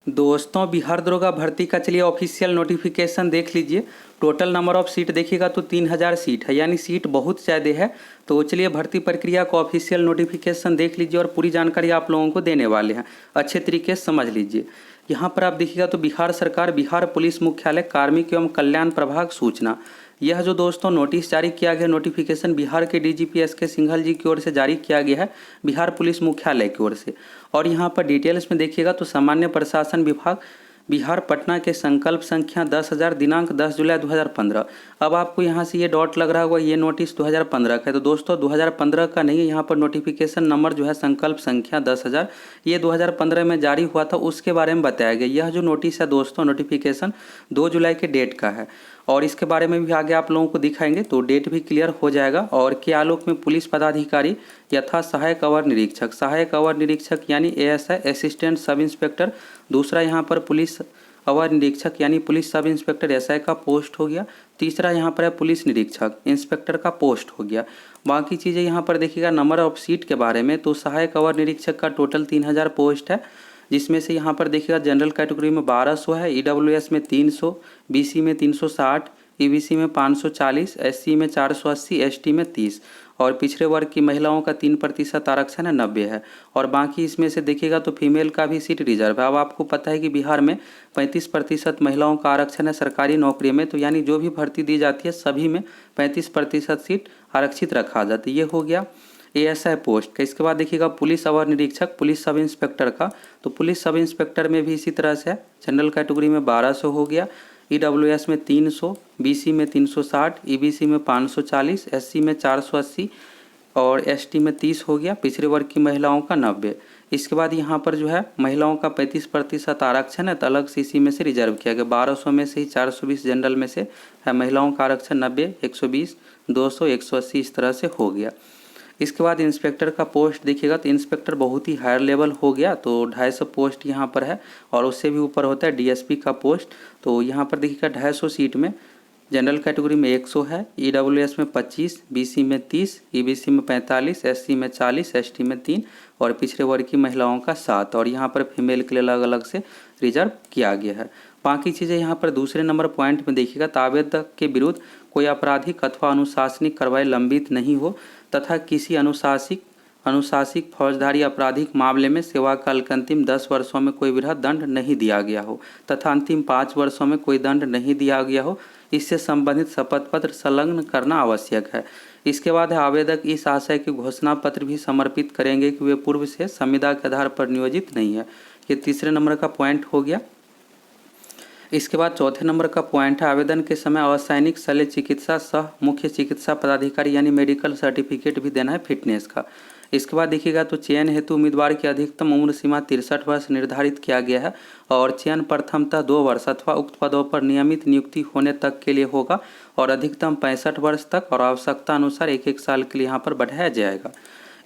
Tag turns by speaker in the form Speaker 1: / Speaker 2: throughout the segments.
Speaker 1: दोस्तों बिहार दरोगा भर्ती का चलिए ऑफिशियल नोटिफिकेशन देख लीजिए। टोटल नंबर ऑफ सीट देखिएगा तो 3000 सीट है, यानी सीट बहुत ज़्यादा है। तो चलिए भर्ती प्रक्रिया को ऑफिशियल नोटिफिकेशन देख लीजिए और पूरी जानकारी आप लोगों को देने वाले हैं, अच्छे तरीके से समझ लीजिए। यहाँ पर आप देखिएगा तो बिहार सरकार बिहार पुलिस मुख्यालय कार्मिक एवं कल्याण प्रभाग सूचना, यह जो दोस्तों नोटिस जारी किया गया नोटिफिकेशन बिहार के डीजीपी एस के सिंघल जी की ओर से जारी किया गया है, बिहार पुलिस मुख्यालय की ओर से। और यहाँ पर डिटेल्स में देखिएगा तो सामान्य प्रशासन विभाग बिहार पटना के संकल्प संख्या 10,000 दिनांक 10 जुलाई 2015। अब आपको यहाँ से ये डॉट लग रहा होगा, ये नोटिस 2015 का है। तो दोस्तों 2015 का नहीं है, यहाँ पर नोटिफिकेशन नंबर जो है संकल्प संख्या 10,000 ये 2015 में जारी हुआ था, उसके बारे में बताया गया। यह जो नोटिस है दोस्तों नोटिफिकेशन 2 जुलाई के डेट का है और इसके बारे में भी आगे आप लोगों को दिखाएंगे, तो डेट भी क्लियर हो जाएगा। और के आलोक में पुलिस पदाधिकारी यथा सहायक अवर निरीक्षक, सहायक अवर निरीक्षक यानी एएसआई असिस्टेंट सब इंस्पेक्टर, दूसरा यहाँ पर पुलिस अवर निरीक्षक यानी पुलिस सब इंस्पेक्टर एसआई का पोस्ट हो गया, तीसरा यहाँ पर है पुलिस निरीक्षक इंस्पेक्टर का पोस्ट हो गया। बाकी चीज़ें यहाँ पर देखिएगा नंबर ऑफ सीट के बारे में, तो सहायक अवर निरीक्षक का टोटल 3000 पोस्ट है, जिसमें से यहाँ पर देखिएगा जनरल कैटेगरी में 1200 है, ईडब्ल्यूएस में 300, बीसी में 360, ईबीसी में 540, एससी में 480, एसटी में 30 और पिछड़े वर्ग की महिलाओं का 3% आरक्षण है, 90 है। और बाकी इसमें से देखिएगा तो फीमेल का भी सीट रिजर्व है। अब आपको पता है कि बिहार में 35% महिलाओं का आरक्षण है सरकारी नौकरी में, तो यानी जो भी भर्ती दी जाती है सभी में 35% सीट आरक्षित रखा जाती है। ये हो गया एएसआई पोस्ट का। इसके बाद देखिएगा पुलिस अवर निरीक्षक पुलिस सब इंस्पेक्टर का, तो पुलिस सब इंस्पेक्टर में भी इसी तरह से है, जनरल कैटेगरी में 1200 हो गया, ईडब्ल्यूएस में 300, बीसी में 360, ईबीसी में 540, एससी में 480 और एसटी में 30 हो गया, पिछड़े वर्ग की महिलाओं का 90। इसके बाद यहाँ पर जो है महिलाओं का 35% आरक्षण है, तो अलग से इसी में से रिजर्व किया गया। 1200 में से ही 420 जनरल में से है महिलाओं का आरक्षण, 90, 120, 200, 180 इस तरह से हो गया। इसके बाद इंस्पेक्टर का पोस्ट देखिएगा तो इंस्पेक्टर बहुत ही हायर लेवल हो गया, तो 250 पोस्ट यहाँ पर है और उससे भी ऊपर होता है डीएसपी का पोस्ट। तो यहाँ पर देखिएगा 250 सीट में जनरल कैटेगरी में 100 है, ईडब्ल्यूएस में 25, बीसी में 30, ईबीसी में 45, एससी में 40, एसटी में 3 और पिछड़े वर्ग की महिलाओं का 7 और यहाँ पर फीमेल के लिए अलग अलग से रिजर्व किया गया है। बाकी चीज़ें यहाँ पर दूसरे नंबर पॉइंट में देखिएगा तो आवेदक के विरुद्ध कोई आपराधिक अथवा अनुशासनिक कार्रवाई लंबित नहीं हो तथा किसी अनुशासिक फौजदारी आपराधिक मामले में सेवा काल के अंतिम 10 वर्षों में कोई वृहद दंड नहीं दिया गया हो तथा अंतिम 5 वर्षों में कोई दंड नहीं दिया गया हो, इससे संबंधित शपथ पत्र संलग्न करना आवश्यक है। इसके बाद है आवेदक इस आशय के घोषणा पत्र भी समर्पित करेंगे कि वे पूर्व से संविदा के आधार पर नियोजित नहीं है। ये तीसरे नंबर का पॉइंट हो गया। इसके बाद चौथे नंबर का पॉइंट है आवेदन के समय असैनिक शल्य चिकित्सा सह मुख्य चिकित्सा पदाधिकारी यानी मेडिकल सर्टिफिकेट भी देना है फिटनेस का। इसके बाद देखिएगा तो चयन हेतु उम्मीदवार की अधिकतम उम्र सीमा 63 वर्ष निर्धारित किया गया है और चयन प्रथमतः 2 वर्ष अथवा उक्त पदों पर नियमित नियुक्ति होने तक के लिए होगा और अधिकतम 65 वर्ष तक और आवश्यकता अनुसार 1-1 साल के लिए यहाँ पर बढ़ाया जाएगा।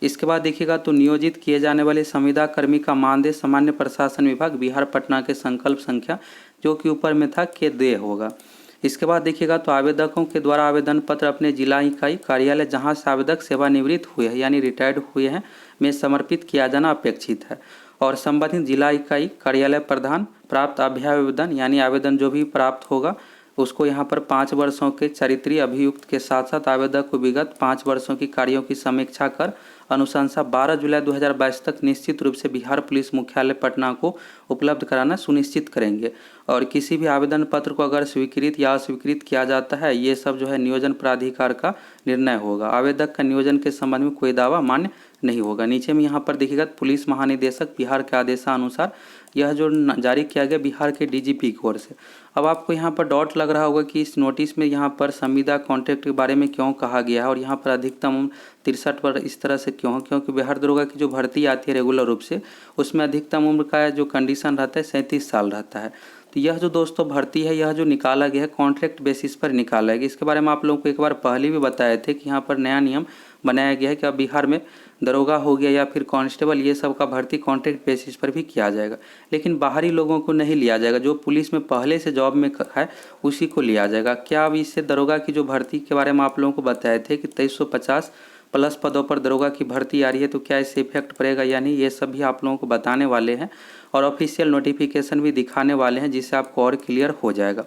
Speaker 1: इसके बाद देखिएगा तो नियोजित किए जाने वाले संविदा कर्मी का मानदेय सामान्य प्रशासन विभाग बिहार पटना के संकल्प संख्या जो कि ऊपर में था के देय होगा। इसके बाद देखिएगा तो आवेदकों के द्वारा आवेदन पत्र अपने जिला इकाई कार्यालय जहां से आवेदक सेवानिवृत्त हुए हैं यानी रिटायर्ड हुए हैं में समर्पित किया जाना अपेक्षित है और संबंधित जिला इकाई कार्यालय प्रधान प्राप्त अभ्यावेदन यानी आवेदन जो भी प्राप्त होगा उसको यहाँ पर 5 वर्षों के चारित्रीय अभियुक्त के साथ साथ आवेदक को विगत 5 वर्षों की कार्यों की समीक्षा कर अनुशंसा 12 जुलाई 2022 तक निश्चित रूप से बिहार पुलिस मुख्यालय पटना को उपलब्ध कराना सुनिश्चित करेंगे। और किसी भी आवेदन पत्र को अगर स्वीकृत या अस्वीकृत किया जाता है ये सब जो है नियोजन प्राधिकार का निर्णय होगा। आवेदक का नियोजन के संबंध में कोई दावा मान्य नहीं होगा। नीचे में यहाँ पर देखिएगा पुलिस महानिदेशक बिहार के आदेशानुसार यह जो जारी किया गया बिहार के डीजीपी की ओर से। अब आपको यहाँ पर डॉट लग रहा होगा कि इस नोटिस में यहाँ पर संविदा कॉन्ट्रैक्ट के बारे में क्यों कहा गया है और यहाँ पर अधिकतम उम्र 63 पर इस तरह से क्यों, क्योंकि बिहार दरोगा की जो भर्ती आती है रेगुलर रूप से उसमें अधिकतम उम्र का जो कंडीशन रहता है 37 साल रहता है। तो यह जो दोस्तों भर्ती है यह जो निकाला गया है कॉन्ट्रैक्ट बेसिस पर निकाला गया। इसके बारे में आप लोगों को एक बार पहले भी बताए थे कि यहाँ पर नया नियम बनाया गया है कि अब बिहार में दरोगा हो गया या फिर कांस्टेबल ये सब का भर्ती कॉन्ट्रैक्ट बेसिस पर भी किया जाएगा, लेकिन बाहरी लोगों को नहीं लिया जाएगा। जो पुलिस में पहले से जॉब में है उसी को लिया जाएगा। क्या अब इससे दरोगा की जो भर्ती के बारे में आप लोगों को बताए थे कि 2350 प्लस पदों पर दरोगा की भर्ती आ रही है, तो क्या इससे इफेक्ट पड़ेगा या नहीं ये सब भी आप लोगों को बताने वाले हैं। और ऑफिशियल नोटिफिकेशन भी दिखाने वाले हैं, जिससे आपको और क्लियर हो जाएगा।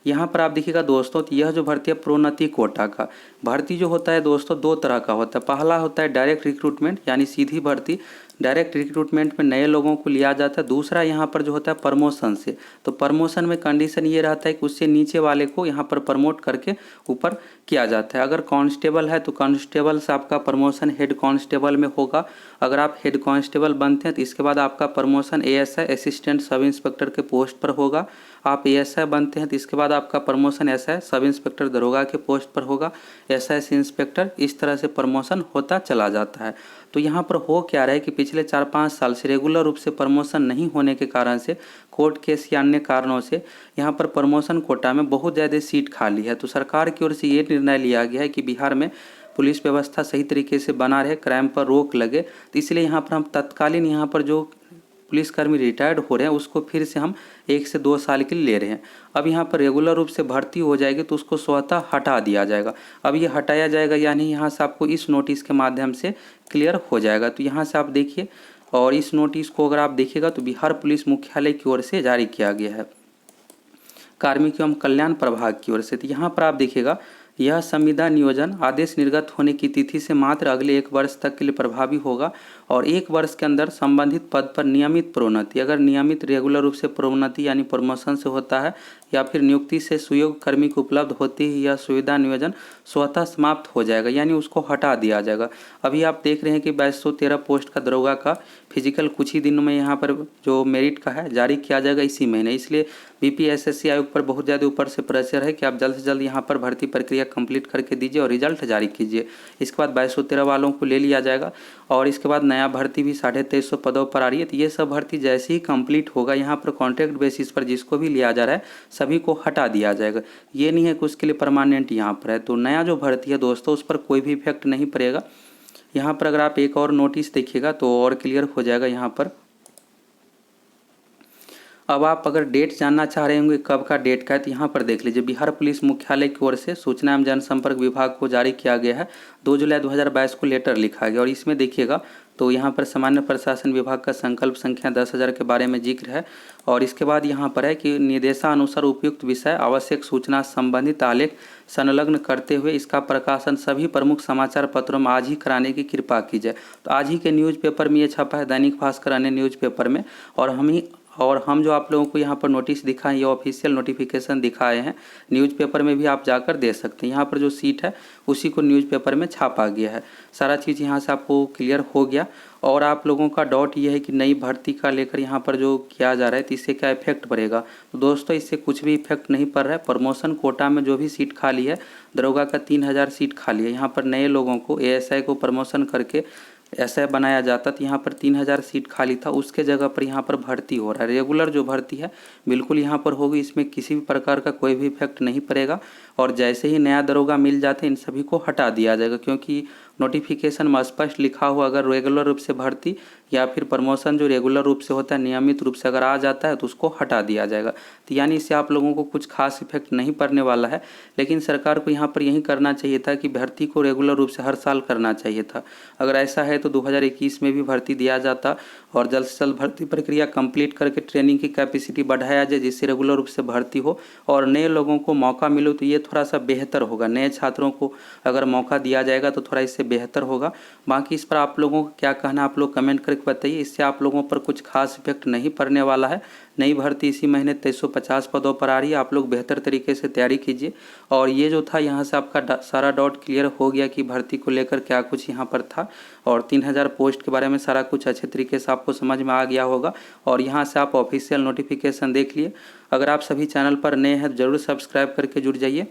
Speaker 1: यहाँ पर आप देखिएगा दोस्तों, तो यह जो भर्ती है प्रोन्नति कोटा का भर्ती जो होता है दोस्तों, दो तरह का होता है। पहला होता है डायरेक्ट रिक्रूटमेंट, यानी सीधी भर्ती। डायरेक्ट रिक्रूटमेंट में नए लोगों को लिया जाता है। दूसरा यहाँ पर जो होता है प्रमोशन से, तो प्रमोशन में कंडीशन ये रहता है कि उससे नीचे वाले को यहाँ पर प्रमोट करके ऊपर किया जाता है। अगर कांस्टेबल है तो कांस्टेबल से आपका प्रमोशन हेड कांस्टेबल में होगा। अगर आप हेड कांस्टेबल बनते हैं तो इसके बाद आपका promotion ASI assistant sub inspector के पोस्ट पर होगा। आप एएसआई बनते हैं तो इसके बाद आपका प्रमोशन एसआई सब इंस्पेक्टर दरोगा के पोस्ट पर होगा, एसआई से इंस्पेक्टर, इस तरह से प्रमोशन होता चला जाता है। तो यहाँ पर हो क्या रहा है कि पिछले 4-5 साल से रेगुलर रूप से प्रमोशन नहीं होने के कारण से, कोर्ट केस या अन्य कारणों से यहाँ पर प्रमोशन कोटा में बहुत ज़्यादा सीट खाली है। तो सरकार की ओर से ये निर्णय लिया गया है कि बिहार में पुलिस व्यवस्था सही तरीके से बना रहे, क्राइम पर रोक लगे, तो इसलिए यहाँ पर हम तत्कालीन यहाँ पर जो पुलिसकर्मी रिटायर्ड हो रहे हैं उसको फिर से हम 1 से 2 साल के लिए ले रहे हैं। अब यहाँ पर रेगुलर रूप से भर्ती हो जाएगी तो उसको स्वतः हटा दिया जाएगा। अब ये हटाया जाएगा यानी यहाँ से आपको इस नोटिस के माध्यम से क्लियर हो जाएगा। तो यहाँ से आप देखिए, और इस नोटिस को अगर आप देखिएगा तो बिहार पुलिस मुख्यालय की ओर से जारी किया गया है, कार्मिक एवं कल्याण प्रभाग की ओर से। तो यहाँ पर आप देखिएगा, यह संविदा नियोजन आदेश निर्गत होने की तिथि से मात्र अगले 1 वर्ष तक के लिए प्रभावी होगा और 1 वर्ष के अंदर संबंधित पद पर नियमित प्रोन्नति, अगर नियमित रेगुलर रूप से प्रोन्नति यानी प्रमोशन से होता है या फिर नियुक्ति से सुयोग्य कर्मी को उपलब्ध होती है, यह सुविधा नियोजन स्वतः समाप्त हो जाएगा, यानी उसको हटा दिया जाएगा। अभी आप देख रहे हैं कि 2213 पोस्ट का दरोगा का फिजिकल कुछ ही दिनों में यहाँ पर जो मेरिट का है जारी किया जाएगा इसी महीने। इसलिए बीपीएसएससी आयोग पर बहुत ज़्यादा ऊपर से प्रेशर है कि आप जल्द से जल्द यहाँ पर भर्ती प्रक्रिया कंप्लीट करके दीजिए और रिजल्ट जारी कीजिए। इसके बाद 2213 वालों को ले लिया जाएगा और इसके बाद नया भर्ती भी 2350 पदों पर आ रही है। तो ये सब भर्ती जैसे ही कंप्लीट होगा, यहाँ पर कॉन्ट्रैक्ट बेसिस पर जिसको भी लिया जा रहा है सभी को हटा दिया जाएगा। ये नहीं है कि उसके लिए परमानेंट यहाँ पर है। तो नया जो भर्ती है दोस्तों उस पर कोई भी इफेक्ट नहीं पड़ेगा। यहाँ पर अगर आप एक और नोटिस देखिएगा तो और क्लियर हो जाएगा। यहाँ पर अब आप अगर डेट जानना चाह रहे होंगे कब का डेट का है तो यहाँ पर देख लीजिए, बिहार पुलिस मुख्यालय की ओर से सूचना एवं जनसंपर्क विभाग को जारी किया गया है। 2 जुलाई 2022 को लेटर लिखा गया और इसमें देखिएगा तो यहाँ पर सामान्य प्रशासन विभाग का संकल्प संख्या 10,000 के बारे में जिक्र है और इसके बाद यहाँ पर है कि निर्देशानुसार उपयुक्त विषय आवश्यक सूचना संबंधित आलेख संलग्न करते हुए इसका प्रकाशन सभी प्रमुख समाचार पत्रों में आज ही कराने की कृपा की जाए। तो आज ही के न्यूज़पेपर में ये छपा है, दैनिक भास्कर अन्य न्यूज़पेपर में, और हम जो आप लोगों को यहाँ पर नोटिस दिखाएं ये ऑफिशियल नोटिफिकेशन दिखाए हैं। न्यूज़पेपर में भी आप जाकर दे सकते हैं। यहाँ पर जो सीट है उसी को न्यूज़पेपर में छापा गया है। सारा चीज़ यहाँ से आपको क्लियर हो गया। और आप लोगों का डाउट ये है कि नई भर्ती का लेकर यहाँ पर जो किया जा रहा है तो इससे क्या इफेक्ट पड़ेगा। तो दोस्तों इससे कुछ भी इफेक्ट नहीं पड़ रहा है। प्रमोशन कोटा में जो भी सीट खाली है, दरोगा का 3000 सीट खाली है। यहाँ पर नए लोगों को एएसआई को प्रमोशन करके ऐसा बनाया जाता तो यहाँ पर 3000 सीट खाली था, उसके जगह पर यहाँ पर भर्ती हो रहा है। रेगुलर जो भर्ती है बिल्कुल यहाँ पर होगी, इसमें किसी भी प्रकार का कोई भी इफेक्ट नहीं पड़ेगा। और जैसे ही नया दरोगा मिल जाते इन सभी को हटा दिया जाएगा, क्योंकि नोटिफिकेशन में स्पष्ट लिखा हुआ अगर रेगुलर रूप से भर्ती या फिर प्रमोशन जो रेगुलर रूप से होता है नियमित रूप से अगर आ जाता है तो उसको हटा दिया जाएगा। तो यानी इससे आप लोगों को कुछ खास इफेक्ट नहीं पड़ने वाला है। लेकिन सरकार को यहाँ पर यही करना चाहिए था कि भर्ती को रेगुलर रूप से हर साल करना चाहिए था। अगर ऐसा है तो 2021 में भी भर्ती दिया जाता और जल्द से जल्द भर्ती प्रक्रिया कंप्लीट करके ट्रेनिंग की कैपेसिटी बढ़ाया जाए, जिससे रेगुलर रूप से भर्ती हो और नए लोगों को मौका मिले, तो ये थोड़ा सा बेहतर होगा। नए छात्रों को अगर मौका दिया जाएगा तो थोड़ा इससे बेहतर होगा। बाकी इस पर आप लोगों का क्या कहना आप लोग कमेंट करके बताइए। इससे आप लोगों पर कुछ खास इफेक्ट नहीं पड़ने वाला है। नई भर्ती इसी महीने 2350 पदों पर आ रही है। आप लोग बेहतर तरीके से तैयारी कीजिए। और ये जो था यहाँ से आपका सारा डाउट क्लियर हो गया कि भर्ती को लेकर क्या कुछ यहाँ पर था, और 3000 पोस्ट के बारे में सारा कुछ अच्छे तरीके से आपको समझ में आ गया होगा। और यहाँ से आप ऑफिशियल नोटिफिकेशन देख लिए। अगर आप सभी चैनल पर नए हैं तो ज़रूर सब्सक्राइब करके जुड़ जाइए।